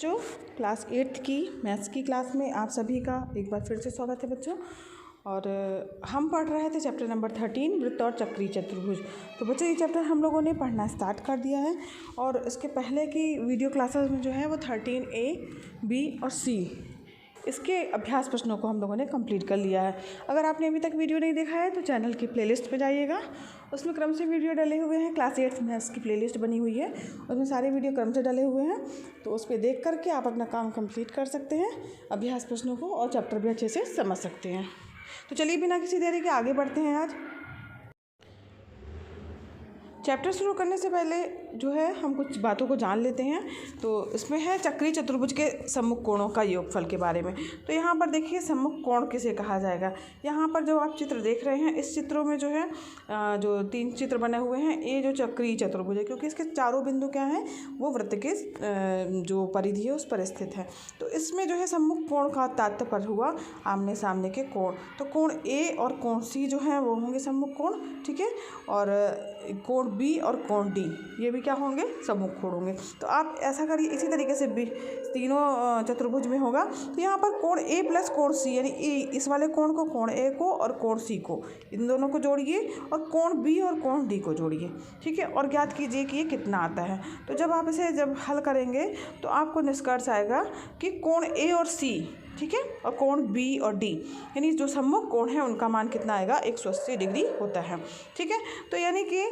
बच्चों, class 8th की maths की क्लास में आप सभी का एक बार फिर से स्वागत है बच्चों। और हम पढ़ रहे थे चैप्टर नंबर 13 वृत्त और चक्रीय चतुर्भुज। तो बच्चों ये चैप्टर हम लोगों ने पढ़ना स्टार्ट कर दिया है और इसके पहले की वीडियो क्लासेस में जो है वो 13A, B और C इसके अभ्यास प्रश्नों को हम लोगों ने कंप्लीट कर लिया है। अगर आपने अभी तक वीडियो नहीं देखा है तो चैनल की प्लेलिस्ट पे जाइएगा, उसमें क्रम से वीडियो डले हुए हैं। क्लास 8 मैथ्स की प्लेलिस्ट बनी हुई है, उसमें सारे वीडियो क्रम से डले हुए हैं, तो उस पर देख करके आप अपना काम कंप्लीट कर सकते हैं, अभ्यास प्रश्नों को, और चैप्टर भी अच्छे से समझ सकते हैं। तो चलिए बिना किसी देरी के आगे बढ़ते हैं। आज चैप्टर शुरू करने से पहले जो है हम कुछ बातों को जान लेते हैं। तो इसमें है चक्रीय चतुर्भुज के सम्मुख कोणों का योगफल के बारे में। तो यहाँ पर देखिए सम्मुख कोण किसे कहा जाएगा। यहाँ पर जो आप चित्र देख रहे हैं, इस चित्रों में जो है जो 3 चित्र बने हुए हैं, ये जो चक्रीय चतुर्भुज है, क्योंकि इसके चारों बिंदु क्या हैं, वो वृत्त के जो परिधि है उस पर स्थित है। तो इसमें जो है सम्मुख कोण का तात्पर्य हुआ आमने सामने के कोण। तो कोण ए और कोण सी जो है वो होंगे सम्मुख कोण, ठीक है। और कोण बी और कोण डी ये भी क्या होंगे, सम्मुख कोण होंगे। तो आप ऐसा करिए, इसी तरीके से बी तीनों चतुर्भुज में होगा। तो यहाँ पर कोण ए प्लस कोण सी, यानी इस वाले कोण को, कोण ए को और कोण सी को, इन दोनों को जोड़िए और कोण बी और कोण डी को जोड़िए, ठीक है। और ज्ञात कीजिए कि ये कितना आता है। तो जब आप इसे हल करेंगे तो आपको निष्कर्ष आएगा कि कोण ए और सी, ठीक है, और कोण बी और डी, यानी जो सम्मुख कोण है उनका मान कितना आएगा, 180 डिग्री होता है, ठीक है। तो यानी कि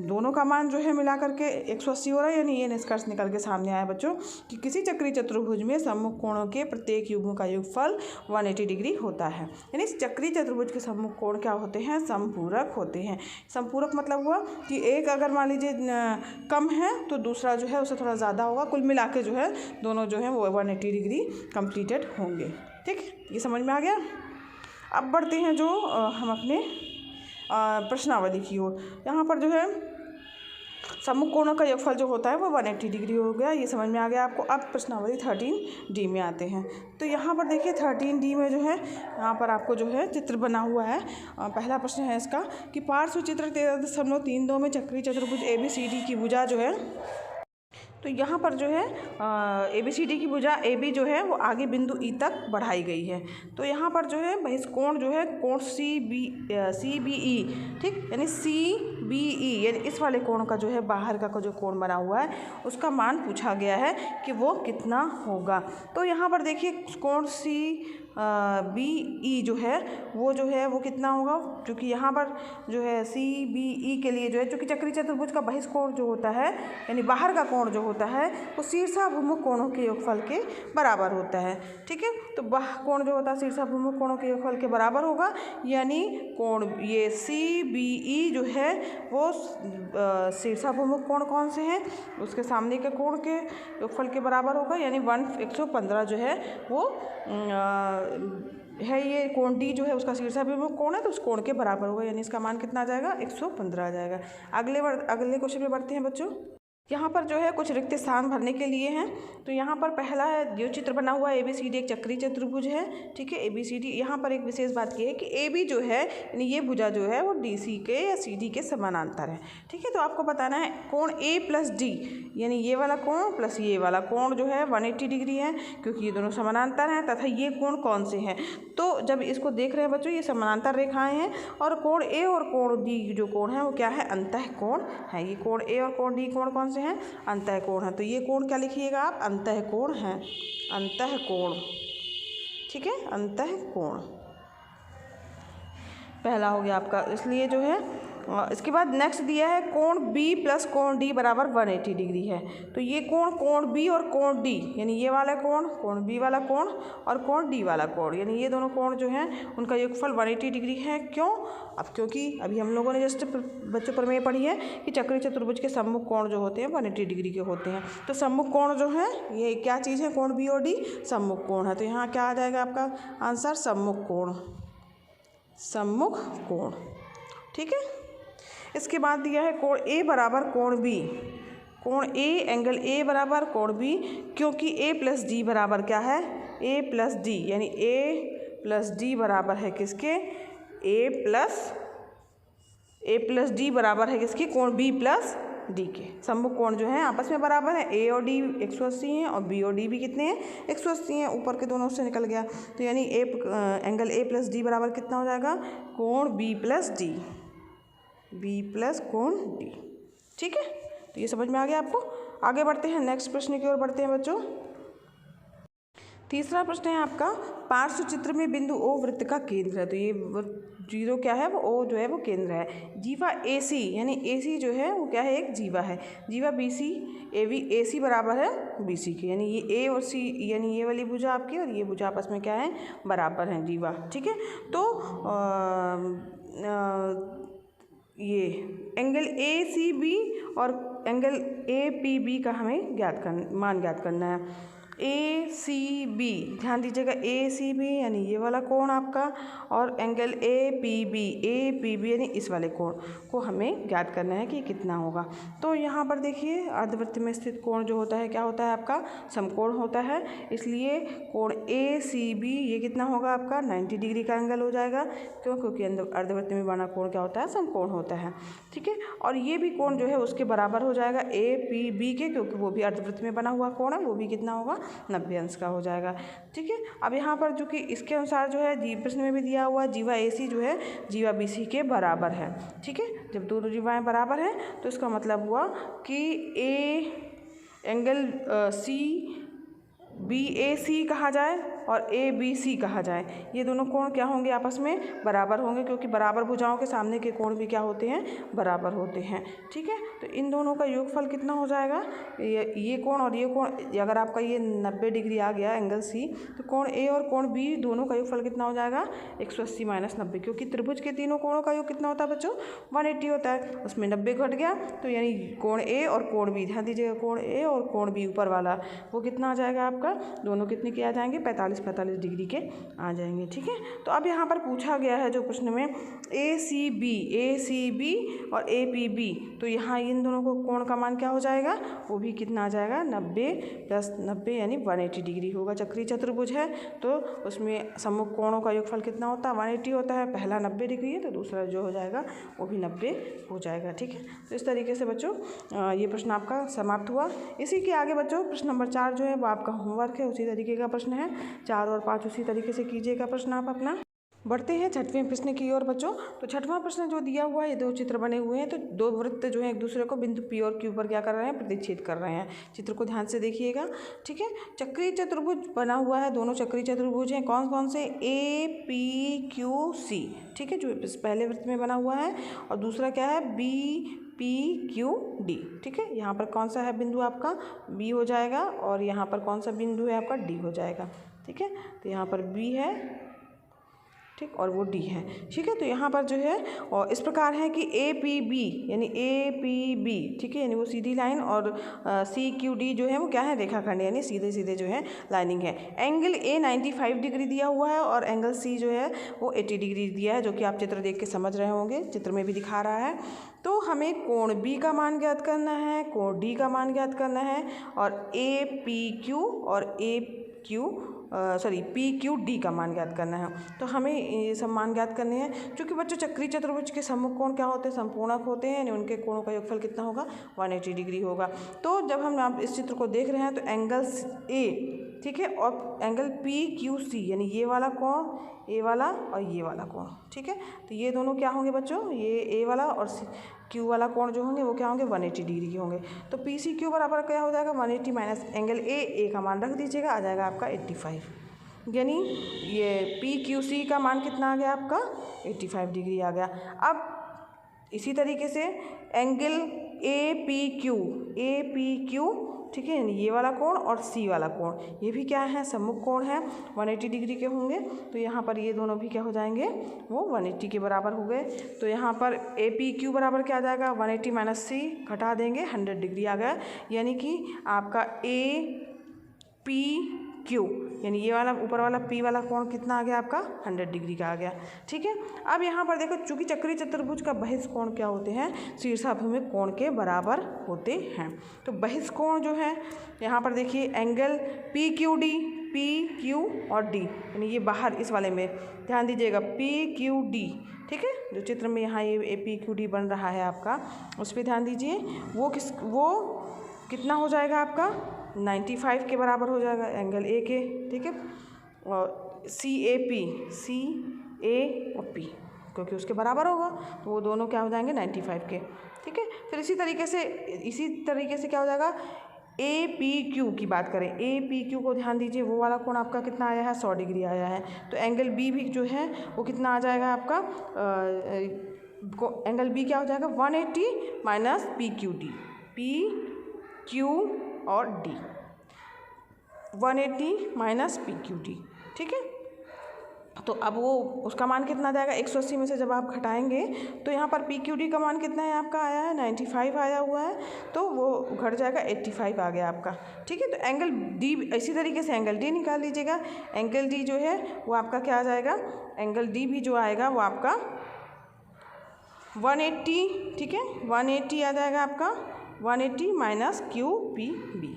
दोनों का मान जो है मिला करके 180 हो रहा है। यानी ये निष्कर्ष निकल के सामने आया बच्चों कि किसी चक्रीय चतुर्भुज में सम्मुख कोणों के प्रत्येक युग्मों का योगफल 180 डिग्री होता है। यानी चक्रीय चतुर्भुज के सम्मुख कोण क्या होते हैं, समपूरक होते हैं। समपूरक मतलब हुआ कि एक अगर मान लीजिए कम है तो दूसरा जो है उससे थोड़ा ज़्यादा होगा, कुल मिला के जो है दोनों जो है वो 180 डिग्री कंप्लीटेड होंगे, ठीक। ये समझ में आ गया। अब बढ़ते हैं जो हम अपने प्रश्नावली की ओर। यहाँ पर जो है सम्मुख कोणों का योगफल जो होता है वो 180 डिग्री हो गया, ये समझ में आ गया आपको। अब प्रश्नावली 13D में आते हैं। तो यहाँ पर देखिए 13D में जो है, यहाँ पर आपको जो है चित्र बना हुआ है। पहला प्रश्न है इसका कि पार्श्व चित्र 13.32 में चक्रीय चतुर्भुज ABCD की भुजा जो है, तो यहाँ पर जो है ABCD की भुजा AB जो है वो आगे बिंदु E तक बढ़ाई गई है। तो यहाँ पर जो है बहिष्कोण जो है कोण CBE, ठीक, यानी CBE यानी इस वाले कोण का जो है बाहर का जो कोण बना हुआ है उसका मान पूछा गया है कि वो कितना होगा। तो यहाँ पर देखिए कोण CBE जो है वो कितना होगा, क्योंकि यहाँ पर जो है CBE के लिए जो है, चूँकि चक्रीय चतुर्भुज का बहिष्कोण जो होता है यानी बाहर का कोण जो होता है वो शीर्षाभिमुख कोणों के योगफल के बराबर होता है, ठीक है। तो बाह्य कोण जो होता है शीर्षाभिमुख कोणों के योगफल के बराबर होगा, यानी कोण ये CBE जो है वो शीर्षाभिमुख कोण कौन से हैं, उसके सामने के कोण के योगफल के बराबर होगा, यानी 115 जो है वो है। ये कोण डी जो है उसका शीर्षाभिमुख कोण है तो उस कोण के बराबर होगा, यानी इसका मान कितना आ जाएगा, 115 आ जाएगा। अगले क्वेश्चन में बढ़ते हैं बच्चों। यहाँ पर जो है कुछ रिक्त स्थान भरने के लिए हैं। तो यहाँ पर पहला है जो चित्र बना हुआ है ABCD एक चक्रीय चतुर्भुज है, ठीक है। ABCD यहाँ पर एक विशेष बात की है कि AB जो है यानी ये भुजा जो है वो DC के या CD के समानांतर है, ठीक है। तो आपको बताना है कोण A प्लस D यानी ये वाला कोण प्लस ये वाला कोण जो है 180 डिग्री है, क्योंकि ये दोनों समानांतर हैं, तथा ये कोण कौन से हैं। तो जब इसको देख रहे हैं बच्चों, ये समानांतर रेखाएँ हैं और कोण A और कोण D जो कोण है वो क्या है, अंतः कोण है। ये कोण A और कोण D कोण कौन से हैं, अंतः कोण है। तो ये कोण क्या लिखिएगा आप, अंतः कोण है, अंतः कोण, ठीक है, अंतः कोण पहला हो गया आपका। इसलिए जो है इसके बाद नेक्स्ट दिया है कोण B प्लस कोण D बराबर 180 डिग्री है। तो ये कोण B और कोण D यानी ये वाला कोण B वाला कोण और कोण D वाला कोण, यानी ये दोनों कोण जो हैं उनका योगफल 180 डिग्री है। क्यों, अब क्योंकि अभी हम लोगों ने जस्ट बच्चों प्रमेय पढ़ी है कि चक्रीय चतुर्भुज के सम्मुख कोण जो होते हैं 180 डिग्री के होते हैं। तो सम्मुख कोण जो है ये क्या चीज़ है, कोण B और D सम्मुख कोण है। तो यहाँ क्या आ जाएगा आपका आंसर, सम्मुख कोण, ठीक है। इसके बाद दिया है कोण A बराबर कोण B, कोण A एंगल A बराबर कोण B, क्योंकि A प्लस D बराबर क्या है, A प्लस D, यानी A प्लस D बराबर है किसके, A प्लस D बराबर है किसकी, कोण B प्लस डी के। सम्मुख कोण जो है आपस में बराबर है, ए और डी 180 हैं और बी और डी भी कितने हैं 180 हैं, ऊपर के दोनों से निकल गया। तो यानी एंगल ए प्लस डी बराबर कितना हो जाएगा, कोण B plus D, B plus कोण डी। ठीक है, तो ये समझ में आ गया आपको। आगे बढ़ते हैं, नेक्स्ट प्रश्न की ओर बढ़ते हैं बच्चों। तीसरा प्रश्न है आपका, पार्श्व चित्र में बिंदु ओ वृत्त का केंद्र है। तो ये जीरो क्या है, वो ओ जो है वो केंद्र है। जीवा ए सी, यानी ए सी जो है वो क्या है, एक जीवा है। जीवा बी सी, ए सी बराबर है बी सी के, यानी ये ए और सी, यानी ये वाली भुजा आपकी और ये भुजा आपस में क्या है, बराबर हैं जीवा। ठीक है, तो ये एंगल ए सी बी और एंगल ए पी बी का हमें मान ज्ञात करना है। ए सी बी, ध्यान दीजिएगा, ए सी बी यानी ये वाला कोण आपका, और एंगल ए पी बी यानी इस वाले कोण को हमें ज्ञात करना है कि कितना होगा। तो यहाँ पर देखिए, अर्धवृत्त में स्थित कोण जो होता है क्या होता है आपका, समकोण होता है। इसलिए कोण ए सी बी ये कितना होगा आपका 90 डिग्री का एंगल हो जाएगा। क्यों, क्योंकि अर्धवृत्त में बना कोण क्या होता है, समकोण होता है। ठीक है, और ये भी कोण जो है उसके बराबर हो जाएगा ए पी बी के, क्योंकि वो भी अर्धवृत्त में बना हुआ कोण है, वो भी कितना होगा 90 अंश का हो जाएगा। ठीक है, अब यहाँ पर जो कि इसके अनुसार जो है प्रश्न में भी दिया हुआ जीवा ए सी जो है जीवा बी सी के बराबर है। ठीक है, जब दोनों जीवाएँ बराबर हैं तो इसका मतलब हुआ कि एंगल सी बी ए सी कहा जाए और ए बी सी कहा जाए, ये दोनों कोण क्या होंगे, आपस में बराबर होंगे, क्योंकि बराबर भुजाओं के सामने के कोण भी क्या होते हैं, बराबर होते हैं। ठीक है, तो इन दोनों का योगफल कितना हो जाएगा, ये कोण और ये कोण, अगर आपका ये 90 डिग्री आ गया एंगल सी, तो कोण ए और कोण बी दोनों का योगफल कितना हो जाएगा 180 माइनस 90, क्योंकि त्रिभुज के तीनों कोणों का योग कितना होता है बच्चों 180 होता है, उसमें 90 घट गया, तो यानी कोण ए और कोण बी, ध्यान दीजिएगा, कोण ए और कोण बी ऊपर वाला वो कितना आ जाएगा आपका, दोनों कितने के आ जाएंगे 45 डिग्री के आ जाएंगे। ठीक है, तो अब यहाँ पर पूछा गया है जो प्रश्न में ए सी बी और ए पी बी, तो यहाँ इन दोनों को कोण का मान क्या हो जाएगा, वो भी कितना आ जाएगा 90 प्लस 90 यानी 180 डिग्री होगा। चक्रीय चतुर्भुज है तो उसमें सम्मुख कोणों का योगफल कितना होता है 180 होता है। पहला 90 डिग्री है तो दूसरा जो हो जाएगा वो भी 90 हो जाएगा। ठीक है, तो इस तरीके से बच्चों ये प्रश्न आपका समाप्त हुआ। इसी के आगे बच्चों प्रश्न नंबर 4 जो है वो आपका होमवर्क है, उसी तरीके का प्रश्न है। 4 और 5 उसी तरीके से कीजिएगा प्रश्न आप अपना। बढ़ते हैं छठवें प्रश्न की ओर बच्चों। तो छठवां प्रश्न जो दिया हुआ है, ये दो चित्र बने हुए हैं, तो दो वृत्त जो है एक दूसरे को बिंदु पी और क्यू पर क्या कर रहे हैं, प्रतिच्छेद कर रहे हैं। चित्र को ध्यान से देखिएगा। ठीक है, चक्रीय चतुर्भुज बना हुआ है, दोनों चक्रीय चतुर्भुज हैं। कौन कौन से, ए पी क्यू सी। ठीक है, जो पहले वृत्त में बना हुआ है, और दूसरा क्या है बी पी क्यू डी। ठीक है, यहाँ पर कौन सा है बिंदु आपका बी हो जाएगा, और यहाँ पर कौन सा बिंदु है आपका डी हो जाएगा। ठीक है, तो यहाँ पर बी है, ठीक, और वो डी है। ठीक है, तो यहाँ पर जो है और इस प्रकार है कि ए पी बी यानी ए पी बी, ठीक है, यानी वो सीधी लाइन, और सी क्यू डी जो है वो क्या है, रेखाखंड, यानी सीधे सीधे जो है लाइनिंग है। एंगल ए 95 डिग्री दिया हुआ है और एंगल सी जो है वो 80 डिग्री दिया है, जो कि आप चित्र देख के समझ रहे होंगे, चित्र में भी दिखा रहा है। तो हमें कोण बी का मान ज्ञात करना है, कोण डी का मान ज्ञात करना है, और ए पी क्यू और पी क्यू डी का मान ज्ञात करना है। तो हमें ये सब मान ज्ञात करने हैं। क्योंकि बच्चों चक्रीय चतुर्भुज के सम्मुख कोण क्या होते हैं, संपूर्णक होते हैं, यानी उनके कोणों का योगफल कितना होगा 180 डिग्री होगा। तो जब हम आप इस चित्र को देख रहे हैं तो एंगल ए, ठीक है, और एंगल पी क्यू सी यानी ये वाला कोण, ए वाला और ये वाला कोण, ठीक है, तो ये दोनों क्या होंगे बच्चों, ये ए वाला और क्यू वाला कोण जो होंगे वो क्या होंगे 180 डिग्री के होंगे। तो पी सी क्यू बराबर क्या हो जाएगा 180 माइनस एंगल ए का मान रख दीजिएगा, आ जाएगा आपका 85, यानी ये पी क्यू सी का मान कितना आ गया आपका 85 डिग्री आ गया। अब इसी तरीके से एंगल ए पी क्यू, ठीक है, यानी ये वाला कोण और सी वाला कोण, ये भी क्या है, सम्मुख कोण है, 180 डिग्री के होंगे। तो यहाँ पर ये दोनों भी क्या हो जाएंगे, वो 180 के बराबर हो गए। तो यहाँ पर ए पी क्यू बराबर क्या आ जाएगा 180 माइनस सी, घटा देंगे 100 डिग्री आ गया, यानी कि आपका ए पी क्यू यानी ये वाला ऊपर वाला पी वाला कोण कितना आ गया आपका 100 डिग्री का आ गया। ठीक है, अब यहाँ पर देखो, चूंकि चक्रीय चतुर्भुज का बहिष कोण क्या होते हैं, शीर्षाभिमुख कोण के बराबर होते हैं। तो बहिष कोण जो है यहाँ पर देखिए एंगल पी क्यू और डी, यानी ये बाहर इस वाले में ध्यान दीजिएगा पी क्यू डी, ठीक है, जो चित्र में यहाँ ये APQD बन रहा है आपका, उस पर ध्यान दीजिए। वो कितना हो जाएगा आपका 95 के बराबर हो जाएगा एंगल A के, ठीक है। और CA और P क्योंकि उसके बराबर होगा तो वो दोनों क्या हो जाएंगे 95 के, ठीक है। फिर इसी तरीके से क्या हो जाएगा APQ की बात करें, APQ को ध्यान दीजिए, वो वाला कोण आपका कितना आया है 100 डिग्री आया है। तो एंगल B भी जो है वो कितना आ जाएगा आपका, एंगल B क्या हो जाएगा 180 माइनस PQD, PQ और D, 180 माइनस PQD, ठीक है। तो अब वो उसका मान कितना आ जाएगा 180 में से जब आप घटाएंगे तो यहाँ पर PQD का मान कितना है आपका आया है 95 आया हुआ है, तो वो घट जाएगा 85 आ गया आपका, ठीक है। तो एंगल D इसी तरीके से एंगल D निकाल लीजिएगा। एंगल D जो है वो आपका क्या आ जाएगा, एंगल D भी जो आएगा वो आपका 180, ठीक है, 180 आ जाएगा आपका 180 माइनस QPB,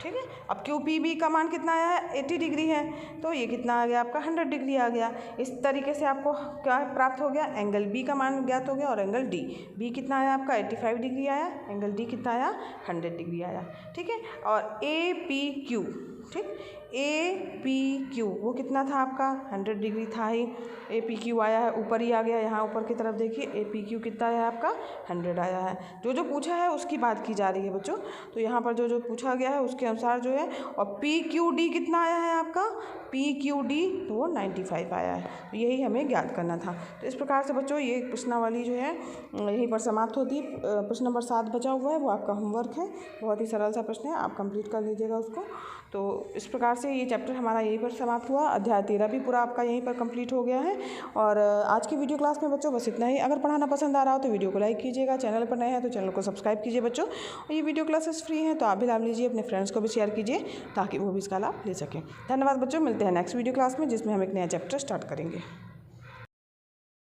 ठीक है। अब QPB का मान कितना आया है 80 डिग्री है, तो ये कितना आ गया आपका 100 डिग्री आ गया। इस तरीके से आपको क्या प्राप्त हो गया, एंगल B का मान ज्ञात हो गया और एंगल D, B कितना आया आपका 85 डिग्री आया, एंगल D कितना आया 100 डिग्री आया, ठीक है। और APQ, ठीक, APQ वो कितना था आपका 100 डिग्री था ही, APQ आया है ऊपर ही आ गया, यहाँ ऊपर की तरफ देखिए APQ कितना है आपका 100 आया है। जो पूछा है उसकी बात की जा रही है बच्चों, तो यहाँ पर जो पूछा गया है उसके अनुसार जो है। और PQD कितना आया है आपका, PQD तो वो 95 आया है, तो यही हमें ज्ञात करना था। तो इस प्रकार से बच्चों ये प्रश्नावली जो है यहीं पर समाप्त होती है। प्रश्न नंबर 7 बचा हुआ है, वो आपका होमवर्क है, बहुत ही सरल सा प्रश्न है, आप कंप्लीट कर लीजिएगा उसको। तो इस प्रकार से ये चैप्टर हमारा यहीं पर समाप्त हुआ। अध्याय 13 भी पूरा आपका यहीं पर कंप्लीट हो गया है। और आज की वीडियो क्लास में बच्चों बस इतना ही। अगर पढ़ाना पसंद आ रहा हो तो वीडियो को लाइक कीजिएगा, चैनल पर नए हैं तो चैनल को सब्सक्राइब कीजिए बच्चों। और ये वीडियो क्लासेस फ्री हैं तो आप भी लाभ लीजिए, अपने फ्रेंड्स को भी शेयर कीजिए ताकि वो भी इसका लाभ ले सकें। धन्यवाद बच्चों, मिलते हैं नेक्स्ट वीडियो क्लास में जिसमें हम एक नया चैप्टर स्टार्ट करेंगे।